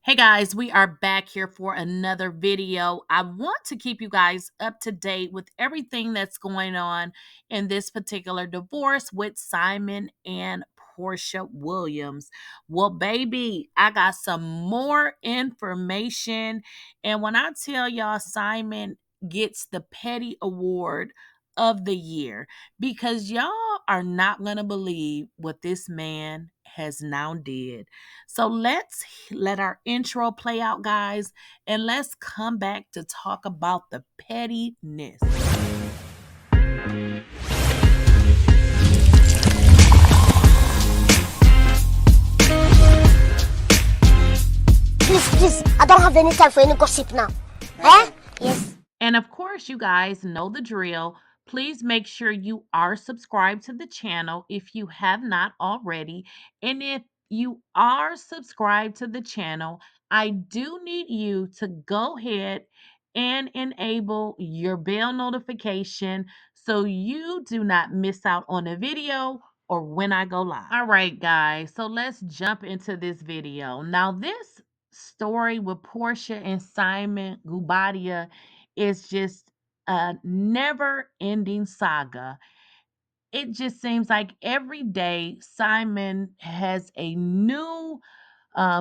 Hey guys, we are back here for another video. I want to keep you guys up to date with everything that's going on in this particular divorce with Simon and Porsha Williams. Well, baby, I got some more information. And when I tell y'all Simon gets the petty award of the year, because y'all are not going to believe what this man has now did. So let's let our intro play out, guys, and let's come back to talk about the pettiness. Please, I don't have any time for any gossip now. Eh? Yes. And of course, you guys know the drill. Please make sure you are subscribed to the channel if you have not already. And if you are subscribed to the channel, I do need you to go ahead and enable your bell notification so you do not miss out on a video or when I go live. All right, guys, so let's jump into this video. Now, this story with Porsha and Simon Guobadia is just a never ending saga. It just seems like every day Simon has a new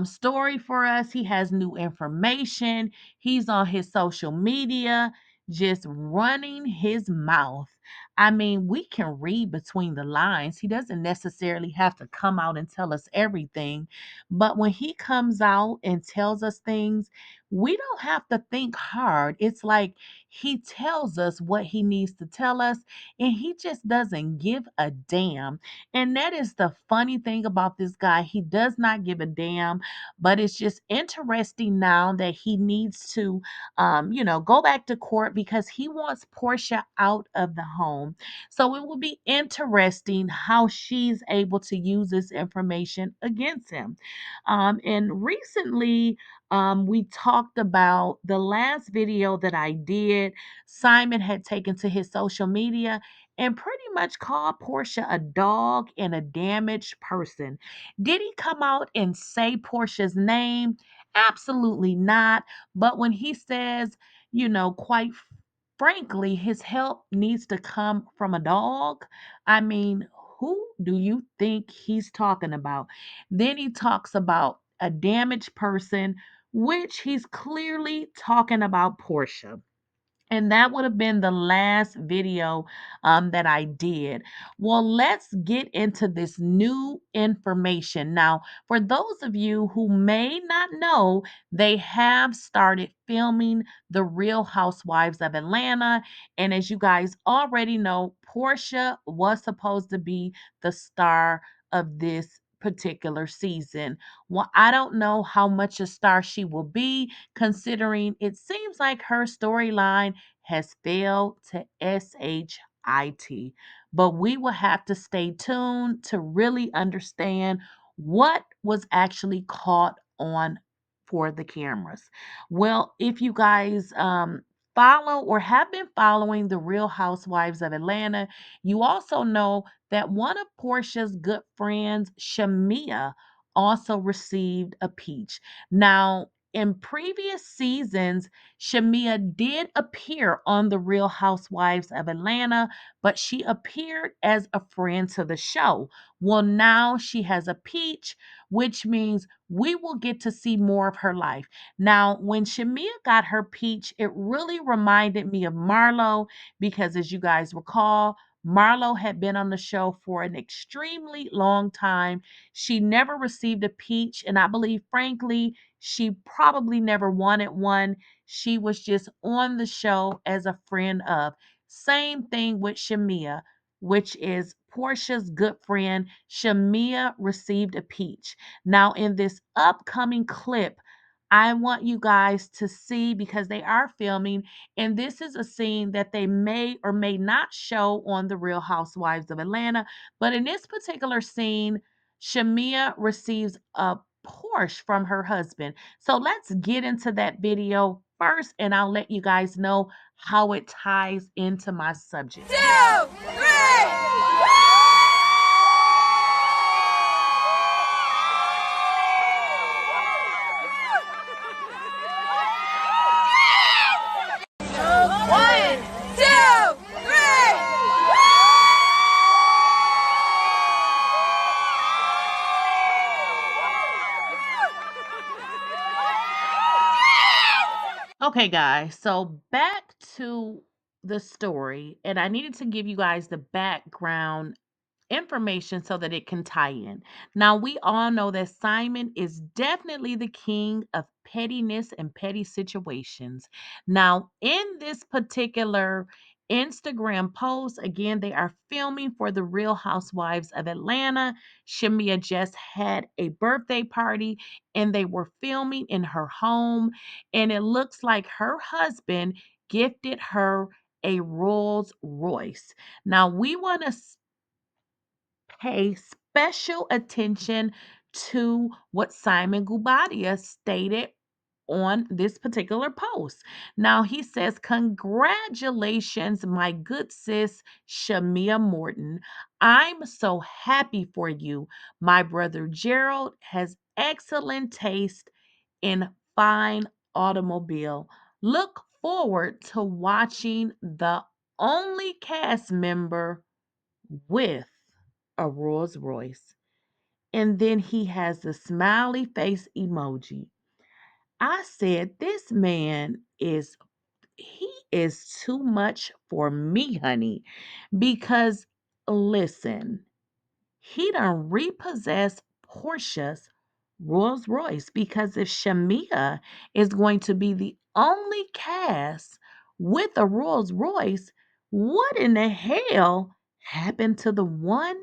story for us. He has new information. He's on his social media just running his mouth. I mean, we can read between the lines. He doesn't necessarily have to come out and tell us everything. But when he comes out and tells us things, we don't have to think hard. It's like he tells us what he needs to tell us, and he just doesn't give a damn. And that is the funny thing about this guy. He does not give a damn, but it's just interesting now that he needs to, go back to court because he wants Porsha out of the home. So it will be interesting how she's able to use this information against him. And recently, we talked about the last video that I did. Simon had taken to his social media and pretty much called Porsha a dog and a damaged person. Did he come out and say Porsha's name? Absolutely not. But when he says, quite frankly, his help needs to come from a dog, I mean, who do you think he's talking about? Then he talks about a damaged person, which he's clearly talking about Porsha. And that would have been the last video that I did. Well, let's get into this new information. Now, for those of you who may not know, they have started filming The Real Housewives of Atlanta. And as you guys already know, Portia was supposed to be the star of this particular season. Well, I don't know how much a star she will be, considering it seems like her storyline has failed to SHIT. But we will have to stay tuned to really understand what was actually caught on for the cameras. Well, if you guys follow or have been following the Real Housewives of Atlanta, you also know that one of Portia's good friends, Shamia, also received a peach. Now, in previous seasons, Shamia did appear on The Real Housewives of Atlanta, but she appeared as a friend to the show. Well, now she has a peach, which means we will get to see more of her life. Now, when Shamia got her peach, it really reminded me of Marlo because, as you guys recall, Marlo had been on the show for an extremely long time. She never received a peach, and I believe, frankly, she probably never wanted one. She was just on the show as a friend of. Same thing with Shamia, which is Portia's good friend. Shamia received a peach. Now, in this upcoming clip, I want you guys to see because they are filming, and this is a scene that they may or may not show on The Real Housewives of Atlanta. But in this particular scene, Shamia receives a Porsche from her husband. So let's get into that video first, and I'll let you guys know how it ties into my subject. 2, 3. Okay, guys, so back to the story, and I needed to give you guys the background information so that it can tie in. Now, we all know that Simon is definitely the king of pettiness and petty situations. Now, in this particular Instagram post, again, they are filming for the Real Housewives of Atlanta. Shamia just had a birthday party and they were filming in her home, and it looks like her husband gifted her a Rolls Royce. Now, we want to pay special attention to what Simon Guobadia stated on this particular post. Now he says, "Congratulations, my good sis Shameamorton. I'm so happy for you. My brother Gerald has excellent taste in fine automobile. Look forward to watching the only cast member with a Rolls Royce." And then he has the smiley face emoji. I said, this man he is too much for me, honey. Because listen, he done repossessed Portia's Rolls Royce. Because if Shamia is going to be the only cast with a Rolls Royce, what in the hell happened to the one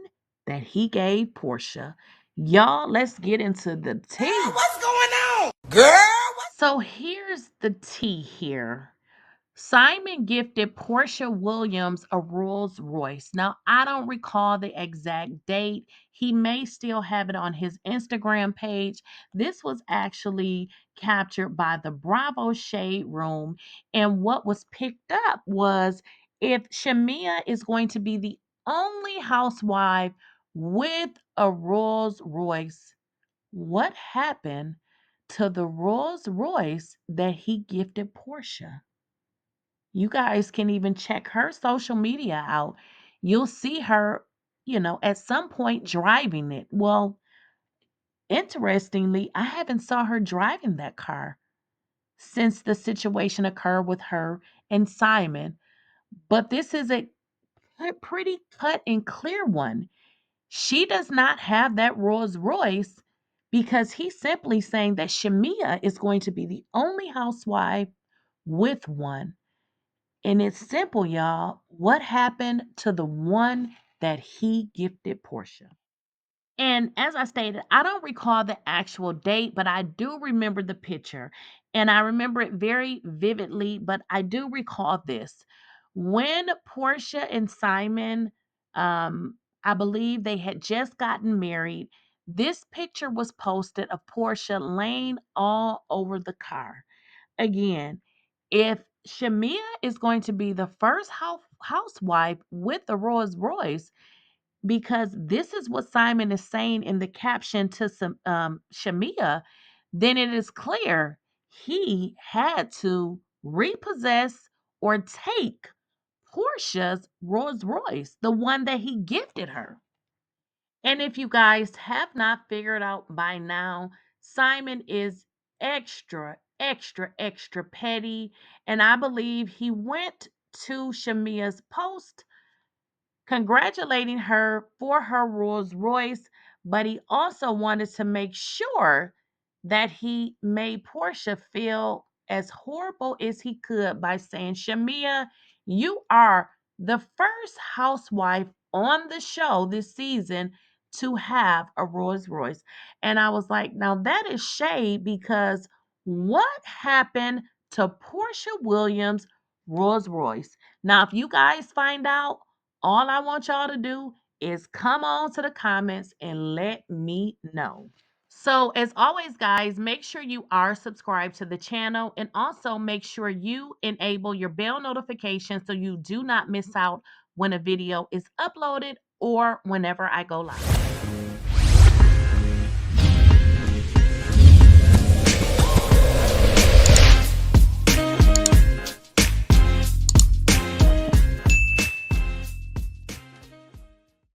that he gave Portia? Y'all, let's get into the tea. Girl, what's going on? Girl, what? So here's the tea here. Simon gifted Porsha Williams a Rolls Royce. Now, I don't recall the exact date. He may still have it on his Instagram page. This was actually captured by the Bravo Shade Room. And what was picked up was, if Shamia is going to be the only housewife with a Rolls Royce, what happened to the Rolls Royce that he gifted Portia? You guys can even check her social media out. You'll see her, at some point driving it. Well, interestingly, I haven't saw her driving that car since the situation occurred with her and Simon. But this is a pretty cut and clear one. She does not have that Rolls Royce because he's simply saying that Shamia is going to be the only housewife with one. And it's simple, y'all. What happened to the one that he gifted Portia? And as I stated, I don't recall the actual date, but I do remember the picture. And I remember it very vividly, but I do recall this. When Portia and Simon, I believe they had just gotten married, this picture was posted of Portia laying all over the car. Again, if Shamia is going to be the first housewife with the Rolls Royce, because this is what Simon is saying in the caption to Shamia, then it is clear he had to repossess or take Portia's Rolls Royce, the one that he gifted her. And if you guys have not figured out by now, Simon is extra, extra, extra petty. And I believe he went to Shamia's post congratulating her for her Rolls Royce, but he also wanted to make sure that he made Portia feel as horrible as he could by saying, Shamia, you are the first housewife on the show this season to have a Rolls Royce. And I was like, now that is shade, because what happened to Portia Williams' Rolls Royce? Now, if you guys find out, all I want y'all to do is come on to the comments and let me know. So, as always, guys, make sure you are subscribed to the channel, and also make sure you enable your bell notification so you do not miss out when a video is uploaded or whenever I go live.